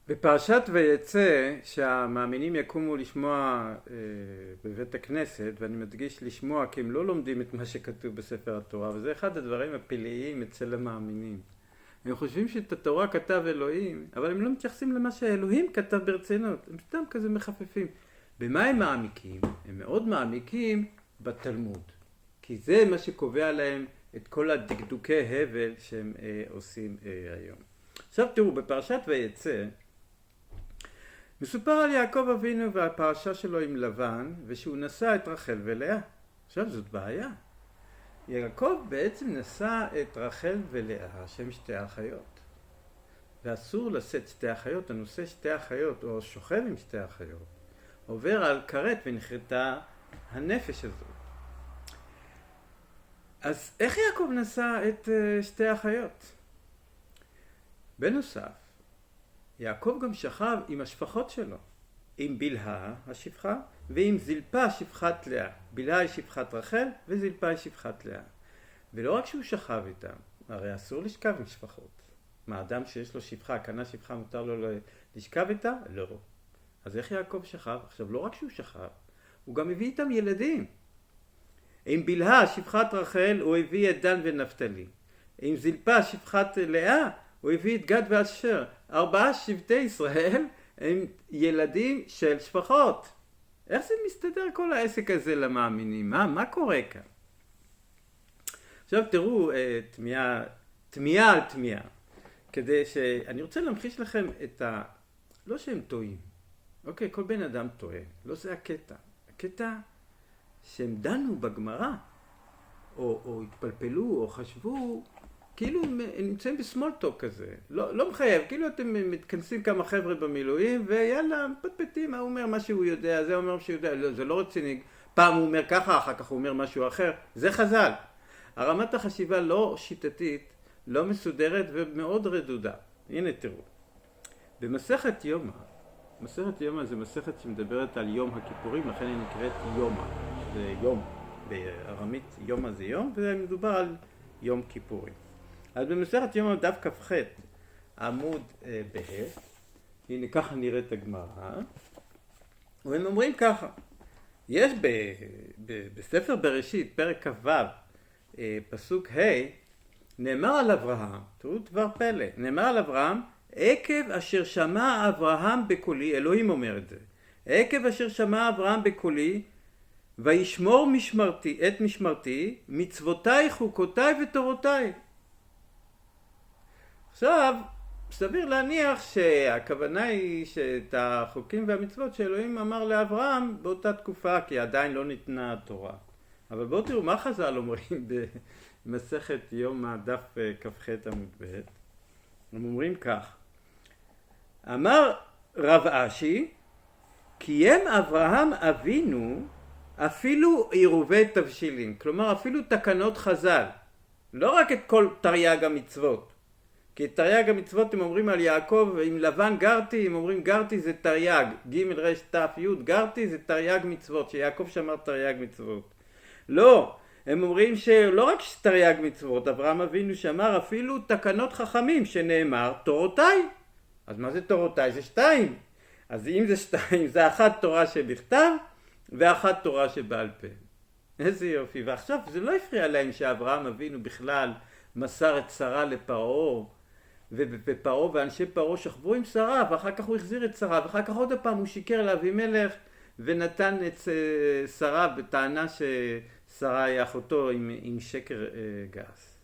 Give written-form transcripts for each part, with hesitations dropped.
בפרשת ויצא שהמאמינים יקומו לשמוע בבית הכנסת, ואני מדגיש לשמוע כי הם לא לומדים את מה שכתוב בספר התורה, וזה אחד הדברים הפלאיים אצל המאמינים. הם חושבים שאת התורה כתב אלוהים, אבל הם לא מתייחסים למה שאלוהים כתב ברצינות, הם סתם כזה מחפפים. במה הם מעמיקים? הם מאוד מעמיקים בתלמוד, כי זה מה שקובע להם את כל הדקדוקי הבל שהם עושים היום. עכשיו תראו, בפרשת ויצא מסופר על יעקב אבינו והפרשה שלו עם לבן, ושהוא נשא את רחל ולאה. עכשיו זאת בעיה. יעקב בעצם נשא את רחל ולאה, שהם שתי אחיות. ואסור לשאת שתי אחיות, הנושא שתי אחיות, או שוכב עם שתי אחיות, עובר על כרת ונחרטה הנפש הזאת. אז איך יעקב נשא את שתי אחיות? בנוסף, יעקב גם שכב עם השפחות שלו, עם בלהה השפחה ועם זלפה שפחת לאה. בלהה היא שפחת רחל וזלפה היא שפחת לאה. ולא רק שהוא שכב איתם, הרי אסור לשכב עם שפחות. מה, אדם שיש לו שפחה, קנה שפחה, מותר לו לשכב איתה? לא. אז איך יעקב שכב? עכשיו, לא רק שהוא שכב, הוא גם הביא איתם ילדים. עם בלהה שפחת רחל הוא הביא את דן ונפתלי. עם זלפה שפחת לאה הוא הביא את גד ואשר. 4 שבטי ישראל הם ילדים של שפחות. איך זה מסתדר כל העסק הזה למאמינים? מה קורה כאן? עכשיו תראו תמיהה על תמיהה. אני רוצה להמחיש לכם לא שהם טועים. אוקיי, כל בן אדם טועה. לא זה הקטע. הקטע שהם דנו בגמרא, או התפלפלו, או חשבו, כאילו הם נמצאים בסמולטוק כזה, לא מחייב, כאילו אתם מתכנסים כמה חבר'ה במילואים, ויאללה, פטפטים, הוא אומר מה שהוא יודע, זה אומר מה שהוא יודע, לא, זה לא רציני, פעם הוא אומר ככה, אחר כך הוא אומר משהו אחר, זה חז"ל. הרמת החשיבה לא שיטתית, לא מסודרת ומאוד רדודה. הנה תראו, במסכת יומא, מסכת יומא זה מסכת שמדברת על יום הכיפורים, לכן היא נקראת יומא, זה יום, בארמית יומא זה יום, ומדובר על יום כיפורים. אז במסכת יומא דף כ"ח עמוד ב', הנה ככה נראית הגמרא, והם אומרים ככה, יש בספר בראשית פרק כ"ו פסוק ה' נאמר על אברהם, תראו דבר פלא, נאמר על אברהם עקב אשר שמע אברהם בקולי, אלוהים אומר את זה, עקב אשר שמע אברהם בקולי וישמור את משמרתי מצוותיי חוקותיי ותורותיי. עכשיו, סביר להניח שהכוונה היא שאת החוקים והמצוות שאלוהים אמר לאברהם באותה תקופה, כי עדיין לא ניתנה התורה. אבל בואו תראו מה חז"ל אומרים במסכת יומא דף כ"ח עמוד ב'. הם אומרים כך, אמר רב אשי, קיים אברהם אבינו אפילו עירובי תבשילים, כלומר אפילו תקנות חז"ל, לא רק את כל תרי"ג המצוות. כי את תרי"ג המצוות הם אומרים על יעקב, עם לבן גרתי, הם אומרים גרתי זה תרי"ג, ג' ר' ת' י', גרתי זה תרי"ג מצוות, שיעקב שמר תרי"ג מצוות. לא, הם אומרים שלא רק תרי"ג מצוות, אברהם אבינו שמר אפילו תקנות חכמים שנאמר תורותיי. אז מה זה תורותיי? זה 2. אז אם זה 2, זה אחת תורה שבכתב ואחת תורה שבעל פה. איזה יופי. ועכשיו זה לא הפריע להם שאברהם אבינו בכלל מסר את שרה לפרעה, ופרעה ואנשי פרעה שכבו עם שרה, ואחר כך הוא החזיר את שרה, ואחר כך עוד הפעם הוא שיקר לאבימלך ונתן את שרה בטענה ששרה היא אחותו עם שקר גס.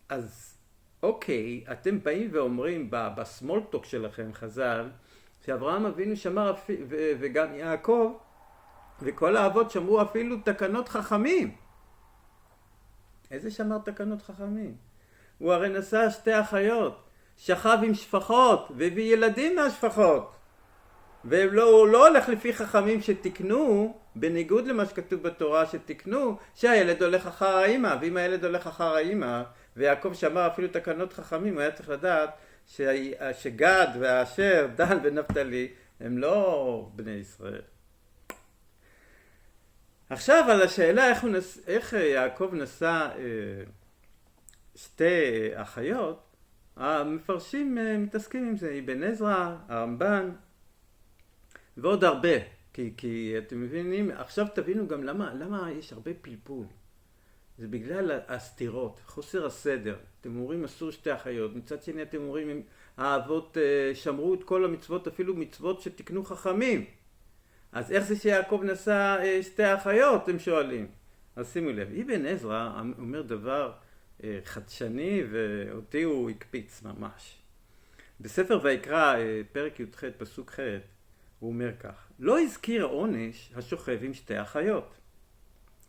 אז אוקיי, אתם באים ואומרים בסמולטוק שלכם חז"ל, שאברהם אבינו שמר וגם יעקב וכל האבות שמרו אפילו תקנות חכמים. איזה שמר תקנות חכמים? הוא הרי נשא 2 אחיות, שכב עם שפחות והביא ילדים מהשפחות. הוא לא הולך לפי חכמים שתקנו, בניגוד למה שכתוב בתורה שתקנו, שהילד הולך אחר האמא, ואם הילד הולך אחר האמא, ויעקב שמר אפילו תקנות חכמים, הוא היה צריך לדעת שגד ואשר, דן ונפתלי, הם לא בני ישראל. עכשיו על השאלה איך יעקב נשא 2 אחיות, המפרשים מתעסקים עם זה, אבן עזרא, הרמב"ן ועוד הרבה, כי אתם מבינים, עכשיו תבינו גם למה יש הרבה פלפול. זה בגלל הסתירות, חוסר הסדר. אתם אומרים אסור שתי אחיות, מצד שני אתם אומרים האבות שמרו את כל המצוות, אפילו מצוות שתקנו חכמים. אז איך זה שיעקב נשא שתי אחיות, אתם שואלים? אז שימו לב, אבן עזרא אומר דבר חדשני ואותי הוא הקפיץ ממש. בספר ויקרא, פרק י"ח פסוק ח', הוא אומר כך: לא הזכיר עונש השוכב עם שתי אחיות.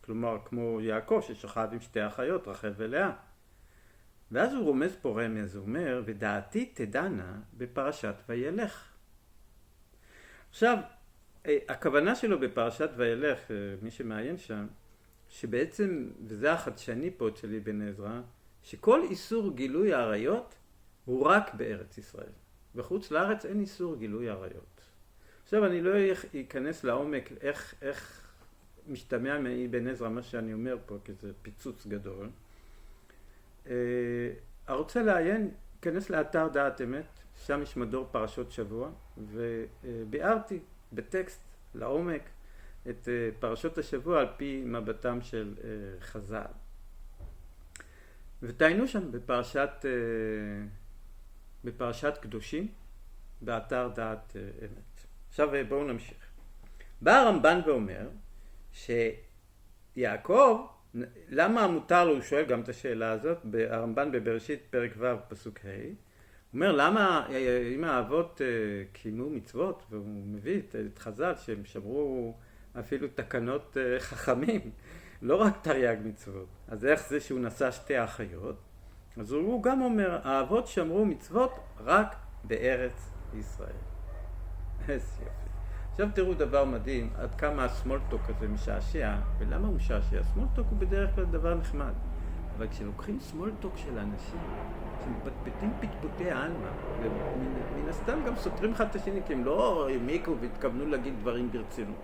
כלומר, כמו יעקב ששכב עם שתי אחיות, רחל ולאה. ואז הוא רומז פה רמז, הוא אומר, ודעתי תדענה בפרשת וילך. עכשיו, הכוונה שלו בפרשת וילך, מי שמעיין שם, שבעצם, וזה החדשני פה של אבן עזרא, שכל איסור גילוי העריות הוא רק בארץ ישראל. בחוץ לארץ אין איסור גילוי עריות. עכשיו אני לא אכנס לעומק איך משתמע מאבן עזרא מה שאני אומר פה, כי זה פיצוץ גדול. הרוצה לעיין, כנס לאתר דעת אמת, שם יש מדור פרשות שבוע, וביארתי בטקסט לעומק את פרשות השבוע על פי מבטם של חז"ל. ותעיינו שם בפרשת קדושים, באתר דעת אמת. עכשיו בואו נמשיך. בא הרמב"ן ואומר שיעקב, למה מותר לו, הוא שואל גם את השאלה הזאת, הרמב"ן בבראשית פרק ו' פסוק ה', הוא אומר למה אם האבות קיימו מצוות, והוא מביא את חז"ל שהם שמרו אפילו תקנות חכמים, לא רק תרי"ג מצוות, אז איך זה שהוא נשא שתי אחיות? אז הוא גם אומר, האבות שמרו מצוות רק בארץ ישראל. איזה יופי. עכשיו תראו דבר מדהים, עד כמה הסמולטוק הזה משעשע, ולמה הוא משעשע? סמולטוק הוא בדרך כלל דבר נחמד, אבל כשלוקחים סמולטוק של אנשים, שמפטפטים פטפוטי העלמא, ומן הסתם גם סותרים אחד את השני, כי הם לא העמיקו והתכוונו להגיד דברים ברצינות,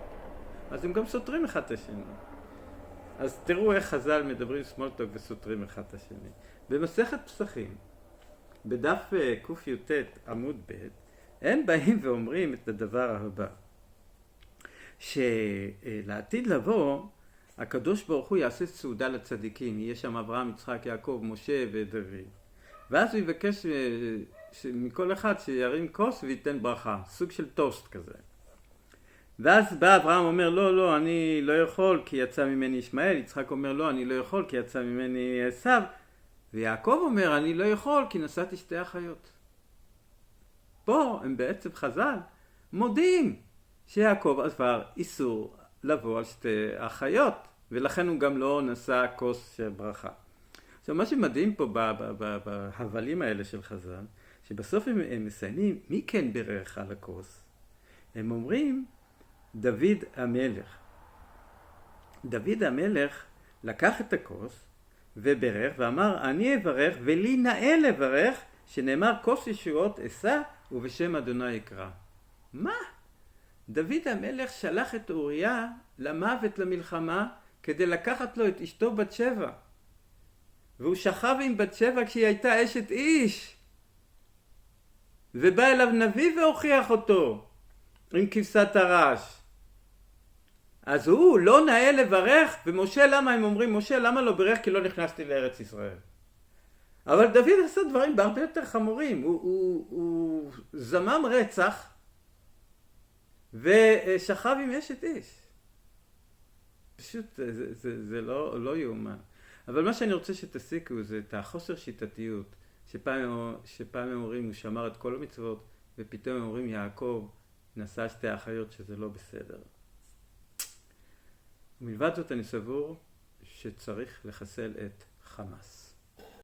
אז הם גם סותרים אחד את השני. אז תראו איך חז"ל מדברים סמולטוק וסותרים אחד את השני. במסכת פסחים, בדף קי"ט עמוד ב', הם באים ואומרים את הדבר הבא, שלעתיד לבוא, הקדוש ברוך הוא יעשה סעודה לצדיקים, יהיה שם אברהם, יצחק, יעקב, משה ודוד. ואז הוא יבקש מכל אחד שירים כוס וייתן ברכה, סוג של טוסט כזה. ואז בא אברהם אומר, לא, אני לא יכול כי יצא ממני ישמעאל, יצחק אומר, לא, אני לא יכול כי יצא ממני עשיו, ויעקב אומר, אני לא יכול כי נשאתי שתי אחיות. פה הם בעצם חז"ל מודים שיעקב עבר איסור לבוא על שתי אחיות, ולכן הוא גם לא נשא כוס של ברכה. עכשיו מה שמדהים פה בהבלים האלה של חז"ל, שבסוף הם מסיימים, מי כן בירך על הכוס? הם אומרים, דוד המלך. דוד המלך לקח את הכוס וברך ואמר, אני אברך ולי נאה לברך, שנאמר כוס ישועות אשא ובשם אדוני יקרא. מה? דוד המלך שלח את אוריה למוות למלחמה כדי לקחת לו את אשתו בת שבע. והוא שכב עם בת שבע כשהיא הייתה אשת איש. ובא אליו נביא והוכיח אותו עם כבשת הרש. אז הוא לא נאה לברך, ומשה למה הם אומרים, משה למה לא ברך? כי לא נכנסתי לארץ ישראל. אבל דוד עשה דברים בהרבה יותר חמורים, הוא זמם רצח ושכב עם אשת איש. פשוט זה לא יאומן. אבל מה שאני רוצה שתסיקו זה את החוסר שיטתיות, שפעם הם אומרים הוא שמר את כל המצוות, ופתאום הם אומרים יעקב נשא שתי אחיות שזה לא בסדר. מלבד זאת אני סבור שצריך לחסל את חמאס.